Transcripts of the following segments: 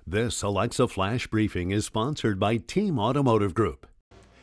This Alexa Flash Briefing is sponsored by Team Automotive Group.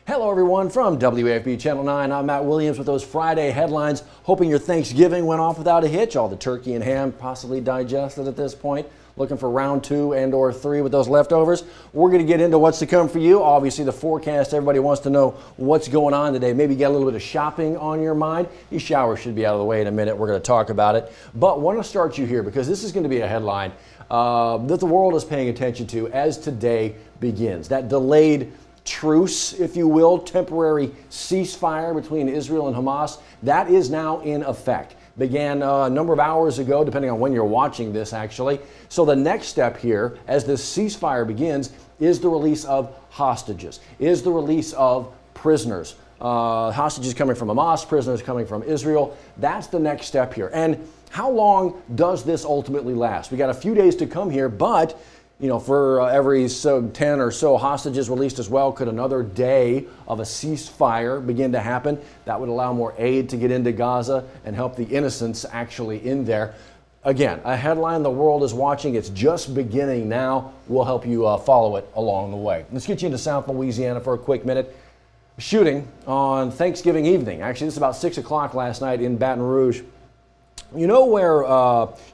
Hello everyone from WAFB Channel 9. I'm Matt Williams with those Friday headlines. Hoping your Thanksgiving went off without a hitch. All the turkey and ham possibly digested at this point. Looking for round 2 and or 3 with those leftovers. We're going to get into what's to come for you. Obviously the forecast, everybody wants to know what's going on today. Maybe get a little bit of shopping on your mind. These showers should be out of the way in a minute. We're going to talk about it. But want to start you here because this is going to be a headline that the world is paying attention to as today begins. That delayed truce, if you will, temporary ceasefire between Israel and Hamas, that is now in effect. Began a number of hours ago, depending on when you're watching this actually. So the next step here, as this ceasefire begins, is the release of hostages, is the release of prisoners. Hostages coming from Hamas, prisoners coming from Israel. That's the next step here. And how long does this ultimately last? We got a few days to come here, but you know, for every 10 or so hostages released as well, could another day of a ceasefire begin to happen? That would allow more aid to get into Gaza and help the innocents actually in there. Again, a headline the world is watching. It's just beginning now. We'll help you follow it along the way. Let's get you into South Louisiana for a quick minute. Shooting on Thanksgiving evening. Actually, this is about 6 o'clock last night in Baton Rouge. You know where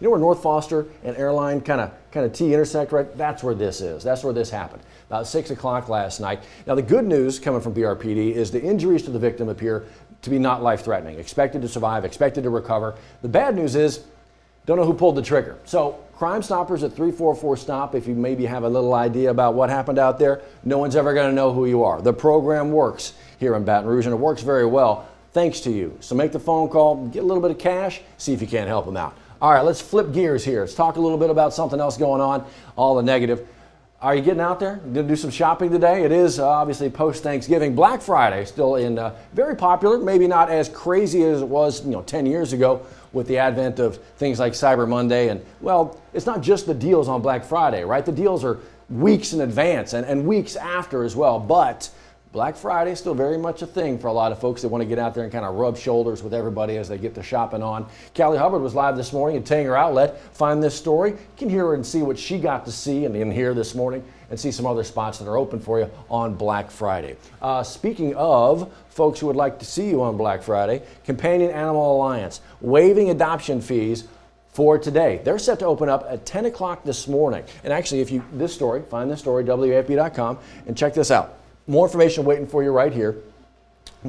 North Foster and Airline kind of T intersect, right? That's where this is. That's where this happened. About 6 o'clock last night. Now the good news coming from BRPD is the injuries to the victim appear to be not life-threatening. Expected to survive, expected to recover. The bad news is, don't know who pulled the trigger. So Crime Stoppers at 344 Stop, if you maybe have a little idea about what happened out there, no one's ever going to know who you are. The program works here in Baton Rouge, and it works very well. Thanks to you. So make the phone call, get a little bit of cash, see if you can't help them out. All right, let's flip gears here. Let's talk a little bit about something else going on, all the negative. Are you getting out there? Going to do some shopping today? It is obviously post-Thanksgiving. Black Friday still in very popular, maybe not as crazy as it was 10 years ago with the advent of things like Cyber Monday. And, well, it's not just the deals on Black Friday, right? The deals are weeks in advance and weeks after as well. But Black Friday is still very much a thing for a lot of folks that want to get out there and kind of rub shoulders with everybody as they get to shopping on. Callie Hubbard was live this morning at Tanger Outlet. Find this story. You can hear her and see what she got to see and hear this morning and see some other spots that are open for you on Black Friday. Speaking of folks who would like to see you on Black Friday, Companion Animal Alliance waiving adoption fees for today. They're set to open up at 10 o'clock this morning. And actually, find this story, WAFB.com, and check this out. More information waiting for you right here.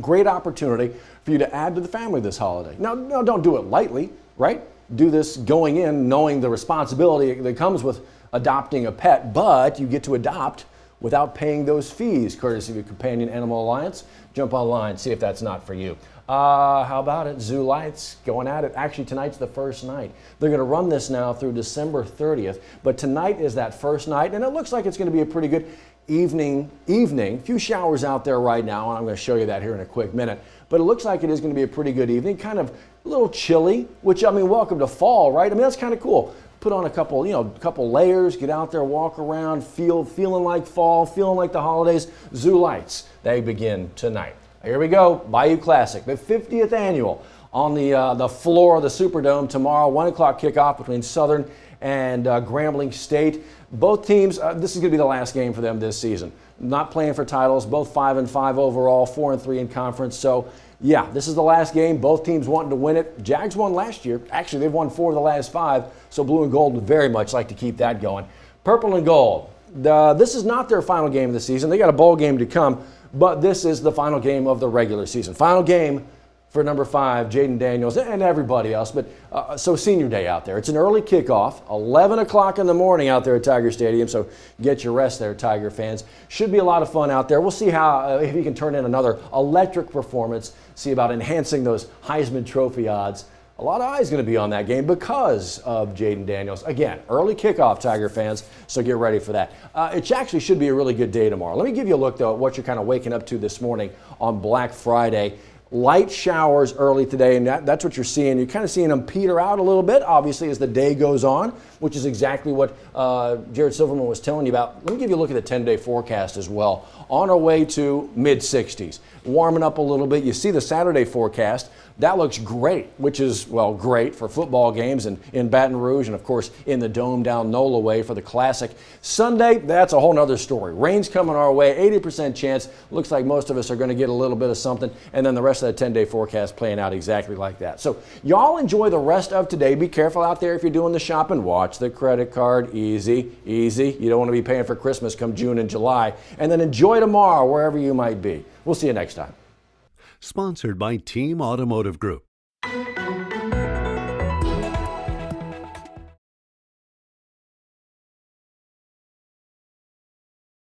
Great opportunity for you to add to the family this holiday. Now, don't do it lightly, right? Do this going in knowing the responsibility that comes with adopting a pet, but you get to adopt without paying those fees, courtesy of your Companion Animal Alliance. Jump online, see if that's not for you. How about it? Zoo Lights going at it. Actually, tonight's the first night. They're going to run this now through December 30th, but tonight is that first night, and it looks like it's going to be a pretty good evening. Few showers out there right now, and I'm going to show you that here in a quick minute. But it looks like it is going to be a pretty good evening. Kind of a little chilly, which, I mean, welcome to fall, right? I mean, that's kind of cool. Put on a couple layers, get out there, walk around, feeling like fall, feeling like the holidays. Zoo Lights, they begin tonight. Here we go, Bayou Classic, the 50th annual on the floor of the Superdome tomorrow. 1 o'clock kickoff between Southern and Grambling State. Both teams, this is going to be the last game for them this season. Not playing for titles, both 5-5 overall, 4-3 in conference. So, yeah, this is the last game. Both teams wanting to win it. Jags won last year. Actually, they've won 4 of the last 5, so blue and gold would very much like to keep that going. Purple and gold, this is not their final game of the season. They got a bowl game to come, but this is the final game of the regular season. Final game for number 5, Jaden Daniels, and everybody else. But so senior day out there. It's an early kickoff, 11 o'clock in the morning out there at Tiger Stadium. So get your rest there, Tiger fans. Should be a lot of fun out there. We'll see how if he can turn in another electric performance. See about enhancing those Heisman Trophy odds. A lot of eyes going to be on that game because of Jaden Daniels. Again, early kickoff, Tiger fans, so get ready for that. It actually should be a really good day tomorrow. Let me give you a look, though, at what you're kind of waking up to this morning on Black Friday. Light showers early today, and that's what you're seeing. You're kind of seeing them peter out a little bit, obviously, as the day goes on, which is exactly what Jared Silverman was telling you about. Let me give you a look at the 10-day forecast as well. On our way to mid-60s, warming up a little bit. You see the Saturday forecast. That looks great, which is, well, great for football games in Baton Rouge and, of course, in the Dome down NOLA way for the Classic. Sunday, that's a whole nother story. Rain's coming our way, 80% chance. Looks like most of us are going to get a little bit of something, and then the rest of the 10-day forecast playing out exactly like that. So y'all enjoy the rest of today. Be careful out there if you're doing the shopping. Watch the credit card. Easy, easy. You don't want to be paying for Christmas come June and July. And then enjoy tomorrow wherever you might be. We'll see you next time. Sponsored by Team Automotive Group.